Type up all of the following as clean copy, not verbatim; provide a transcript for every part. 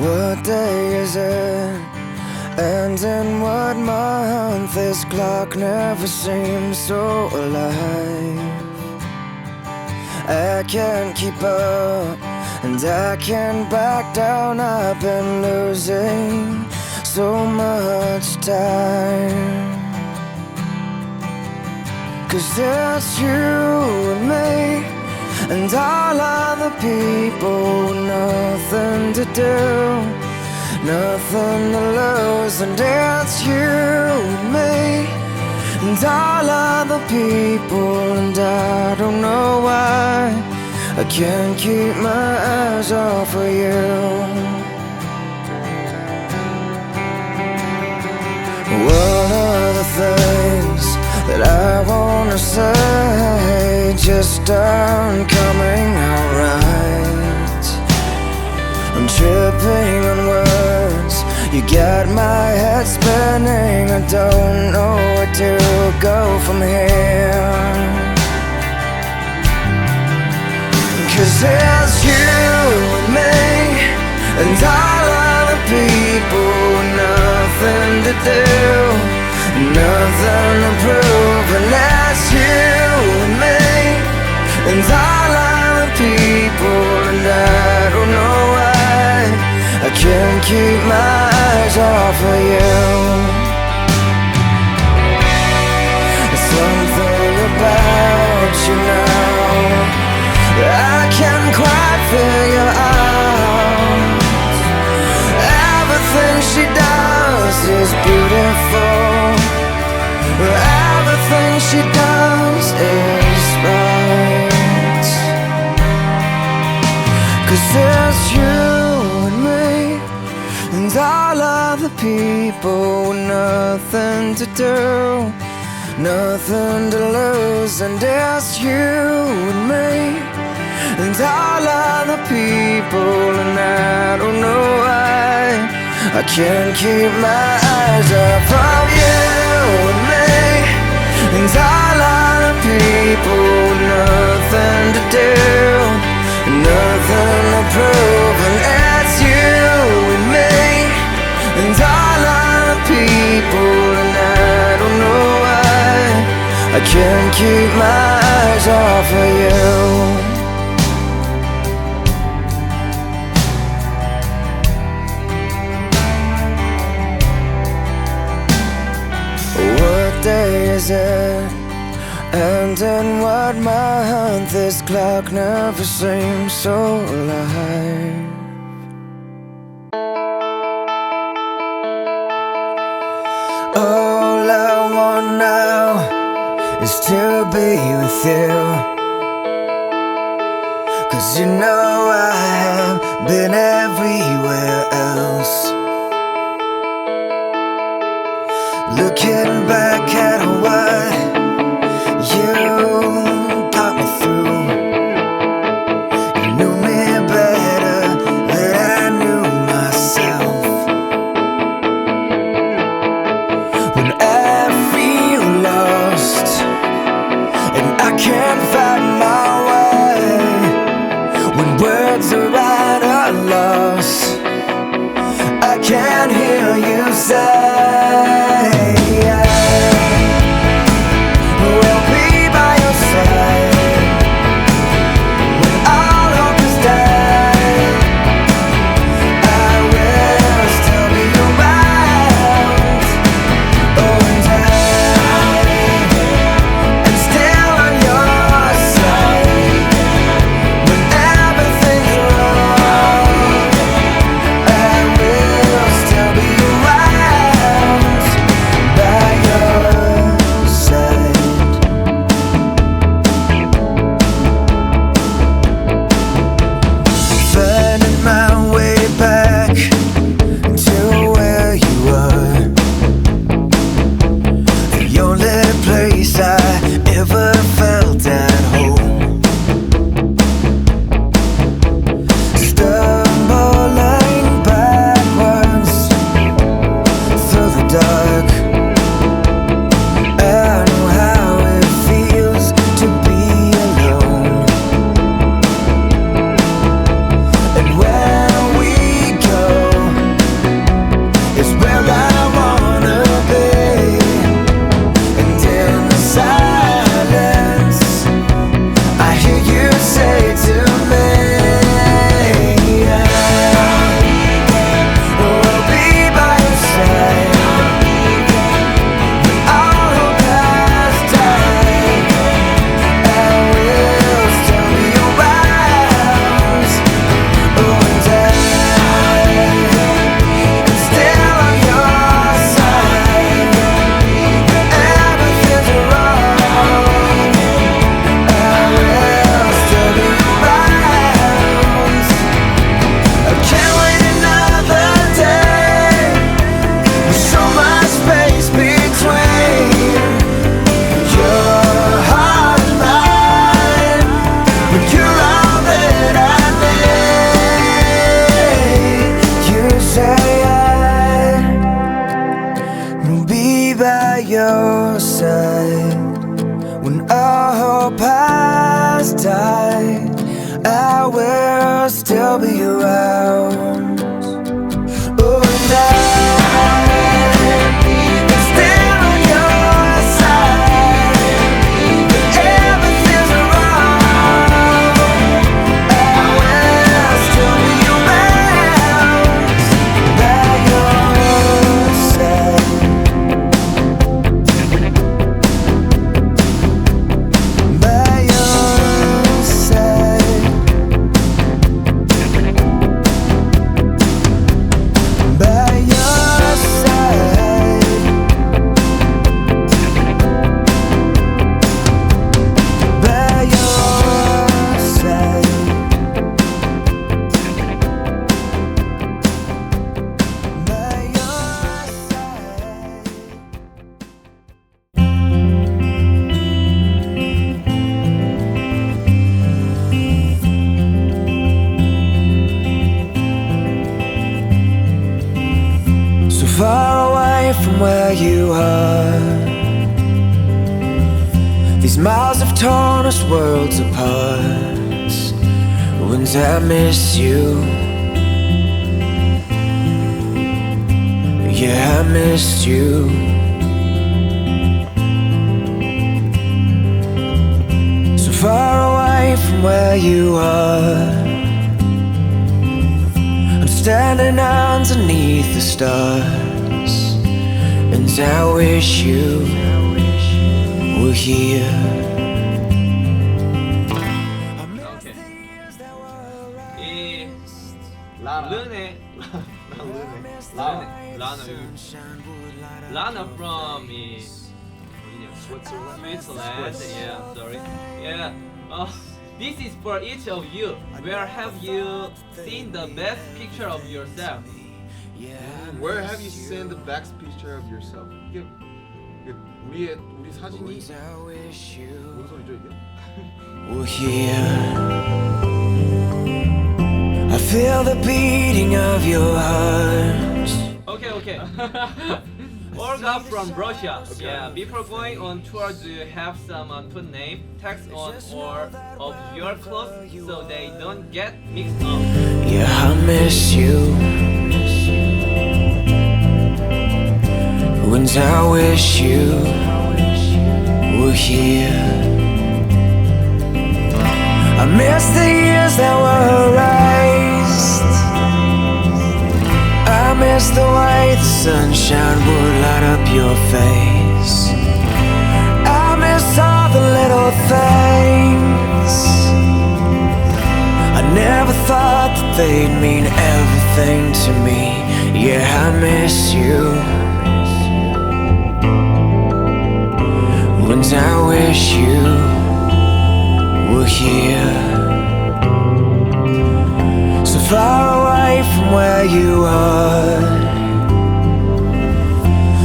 What day is it? And in what month? This clock never seems so alive. I can't keep up, and I can't back down. I've been losing so much time. 'Cause it's you and me, and all other people with nothing to do, nothing to lose. And it's you and me, and all other people. And I don't know why I can't keep my eyes off of you. One of the things that I wanna say just aren't coming out right. I'm tripping on words, you got my head spinning. I don't know where to go from here. 'Cause it's you and me, and all other people with nothing to do, nothing to prove. And that's you and me, and all other people. And I don't know why I can't keep my eyes off of you. There's something about you now that I can't quite figure out. Everything she does is beautiful, everything she does is right. 'Cause it's you and me, and all other people with nothing to do, nothing to lose. And it's you and me, and all other people. And I don't know why I can't keep my eyes off of you and me, and all other people. Nothing to do, nothing to prove. And it's you and me, and all other people. And I don't know why I can't keep my eyes off of you. What day is it? And in what month? This clock never seems so alive. All I want now is to be with you, 'cause you know I have been everywhere else. Looking back at what you got me through, you knew me better than I knew myself. When I feel lost and I can't find my way, when words are at a loss, I can't hear you say, yeah. by your side. When all hope has died, I will still be around. Oh, and I'm still on your side. When everything's wrong, I will still be around by your side. By your side. By your side. By your side. By your side. So far away from where you are, these miles have torn us worlds apart. Wouldn't I miss you? Yeah, I missed you. So far away from where you are, I'm standing underneath the stars, and I wish you were here. 이 라나 from Switzerland. Yeah, sorry. Yeah. This is for each of you. Where have you seen the best picture of yourself? Where have you seen the best picture of yourself? 이게 우리 사진이 뭔 소리죠 이게? We're here. I feel the beating of your heart. Okay. Olga from Russia. Yeah, before going on tour, do you have someone put name, text on or of your clothes so they don't get mixed up? Yeah, I miss you. When I wish you were here. I miss the years that were erased. I miss the way the sunshine would light up your face. I miss all the little things. I never thought that they'd mean everything to me. Yeah, I miss you. When I wish you were here. So far away from where you are,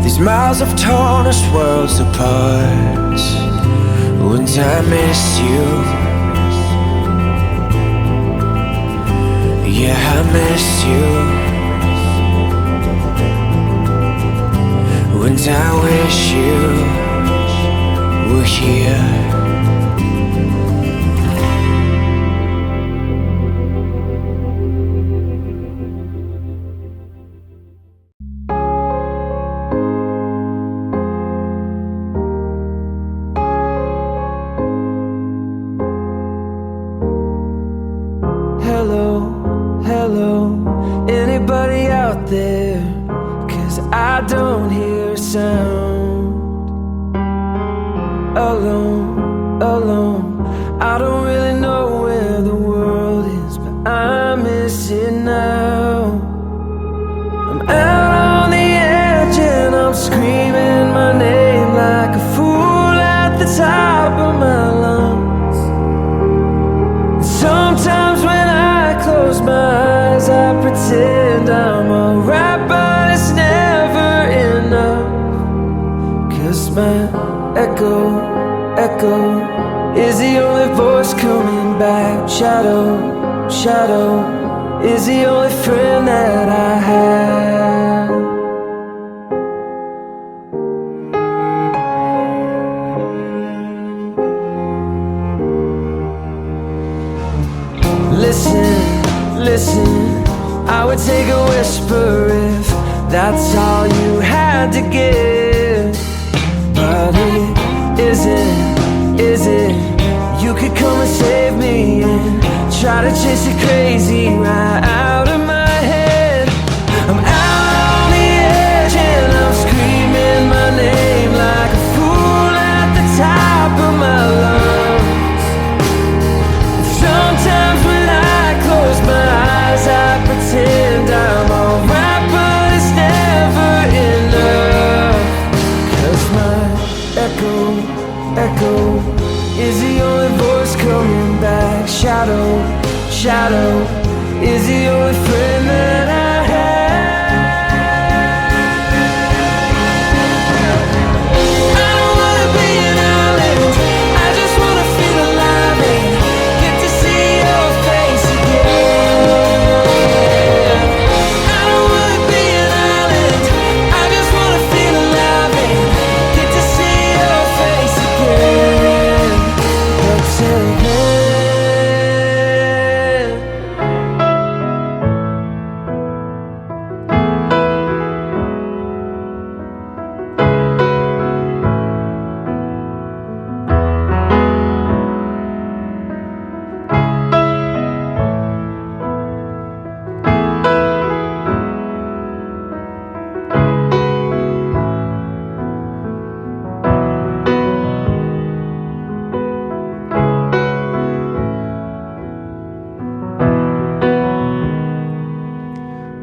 these miles have torn us worlds apart. When I miss you, yeah, I miss you. When I wish you were here. Hello, anybody out there? 'Cause I don't hear a sound. Alone, I don't really know where the world is, but I miss it now. I'm out on the edge and I'm screaming my name like a fool at the top of my lungs. Sometimes when I close my eyes, I pretend I'm alright, but it's never enough. 'Cause my echo is the only voice coming back. Shadow is the only friend that I have. listen, I would take a whisper if that's all you had to give. But it isn't, is it? You could come and save me and try to chase it crazy right out of my head. I'm out on the edge and I'm screaming my name like a fool at the top of my lungs. Sometimes when I close my eyes I pretend I'm alright, but it's never enough. 'Cause my echo is the only voice coming back. Shadow is the only friend that I have. I don't wanna be an island, I just wanna feel alive and get to see your face again. I don't wanna be an island, I just wanna feel alive and get to see your face again. But till then,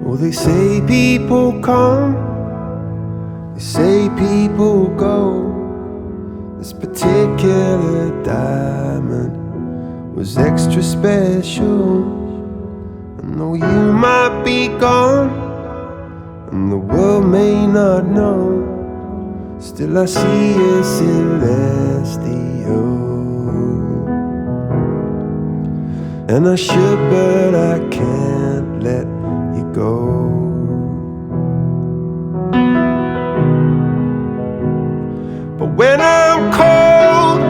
well, they say people come, they say people go. This particular diamond was extra special. And though you might be gone and the world may not know, still I see a celestial. And I should, but I can't let you go. But when I'm cold,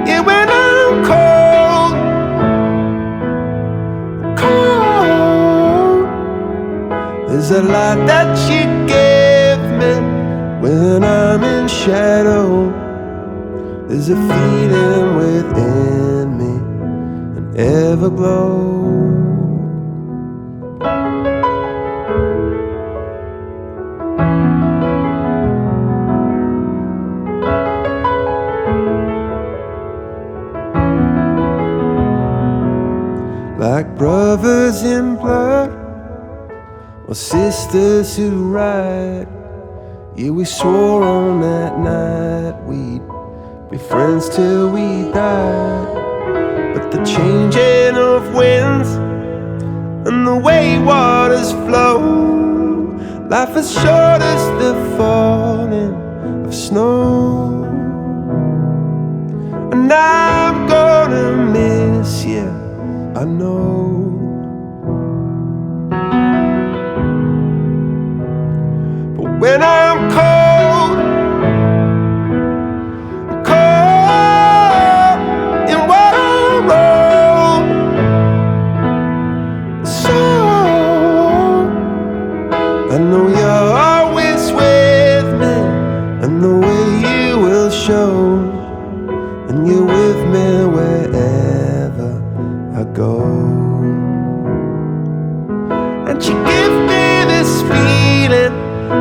yeah, when I'm cold, there's a lot that you give me when I'm in shadow. There's a feeling within me, an everglow. Like brothers in blood or sisters who ride. Yeah, we swore on that night we'd be friends till we died. But the changing of winds and the way waters flow, life is short as the falling of snow. And I'm gonna miss you, I know. But when I'm cold, in what I wrote, so I know you're always with me, and the way you will show, and you're with me wherever I go. And you give me this feeling,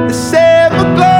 this everglow.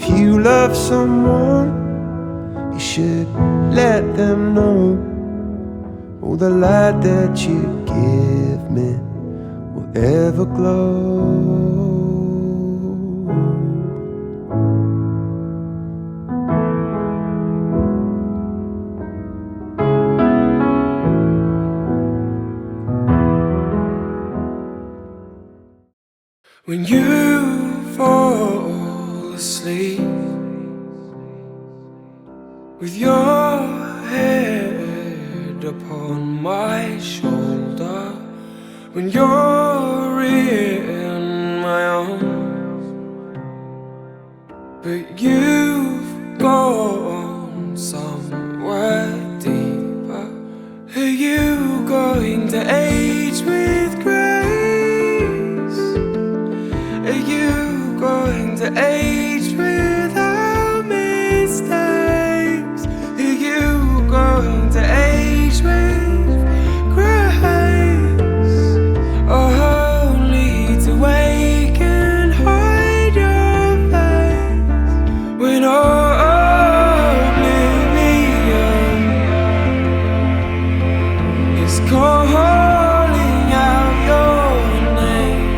if you love someone, you should let them know. Oh, the light that you give me will ever glow. When you fall asleep with your head upon my shoulder, when you're in my arms, but you've gone somewhere deeper, are you going to age with grace? Are you going to age without mistakes? Are you going to age with grace? Or only to wake and hide your face when oblivion is calling out your name?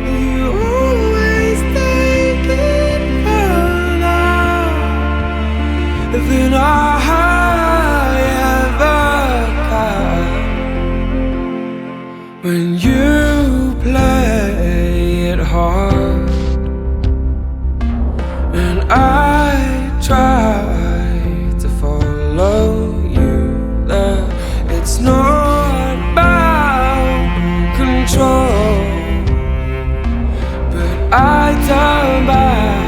You always take it further than I ever can. When you play it hard and I try to follow you there, it's not about control, but I turn back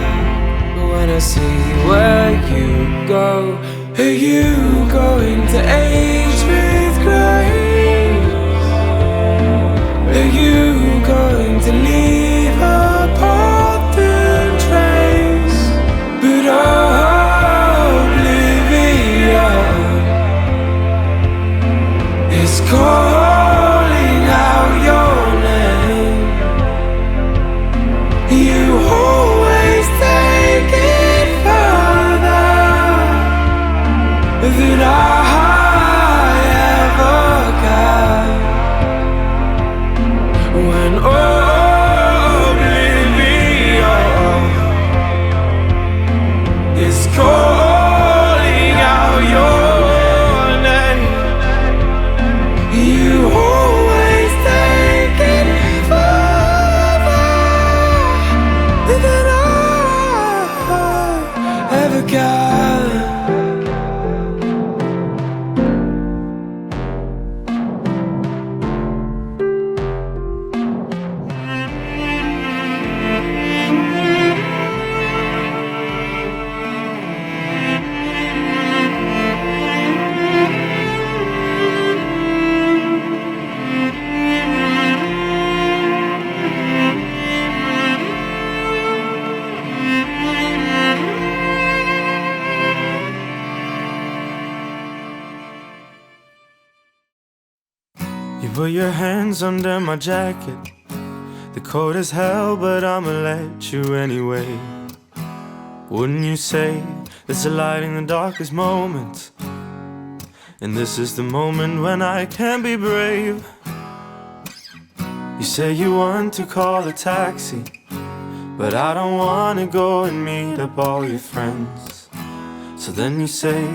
when I see where you go. Are you going to age with grace? Are you going to leave a path and trace? But oblivion is calling out your name. You always take it further than I ever can. When oblivion is calling out your name, you always take it further than I ever can. You put your hands under my jacket. The cold is hell, but I'ma let you anyway. Wouldn't you say there's a light in the darkest moments? And this is the moment when I can be brave. You say you want to call a taxi, but I don't wanna go and meet up all your friends. So then you say,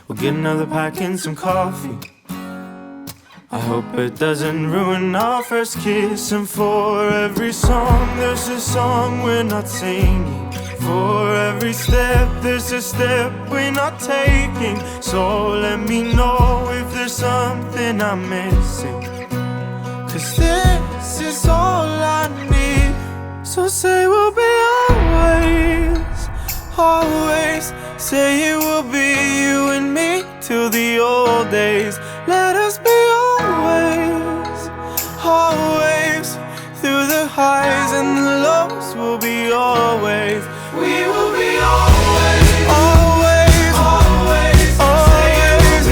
we'll get another pack and some coffee. I hope it doesn't ruin our first kiss. And for every song, there's a song we're not singing. For every step, there's a step we're not taking. So let me know if there's something I'm missing, 'cause this is all I need. So say we'll be always, always. Say it will be you and me till the old days. Let us be always, always. Through the highs and the lows, we'll be always. We will be always, always, always, always.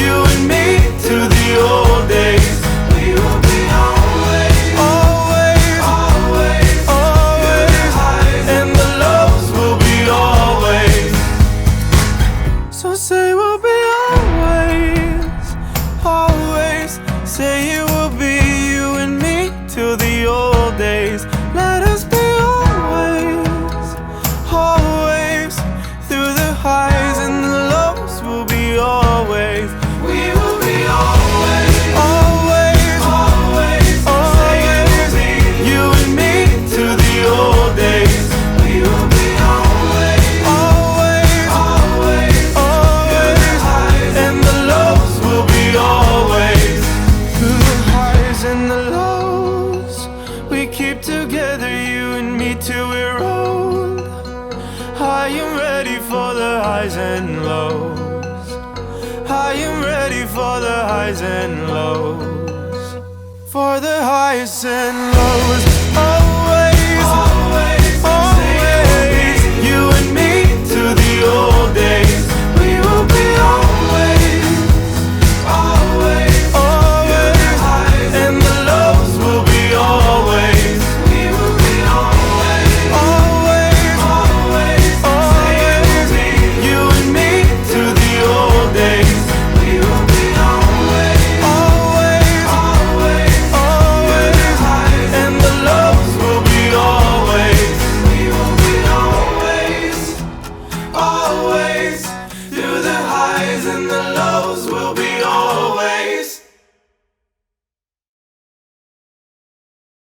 You and me till the old days. We will be always, always, always, always. And the lows. will be you and me till the old days. Let us be always, always. Through the highs and the lows, we'll be always. We will be always, always, always, always. You and me till the old days. We will be always, always, always, always. And the lows will be always. Through the highs and the lows, we keep together, you and me till we're old. I am ready for the highs and lows. I am ready for the highs and lows. For the highs and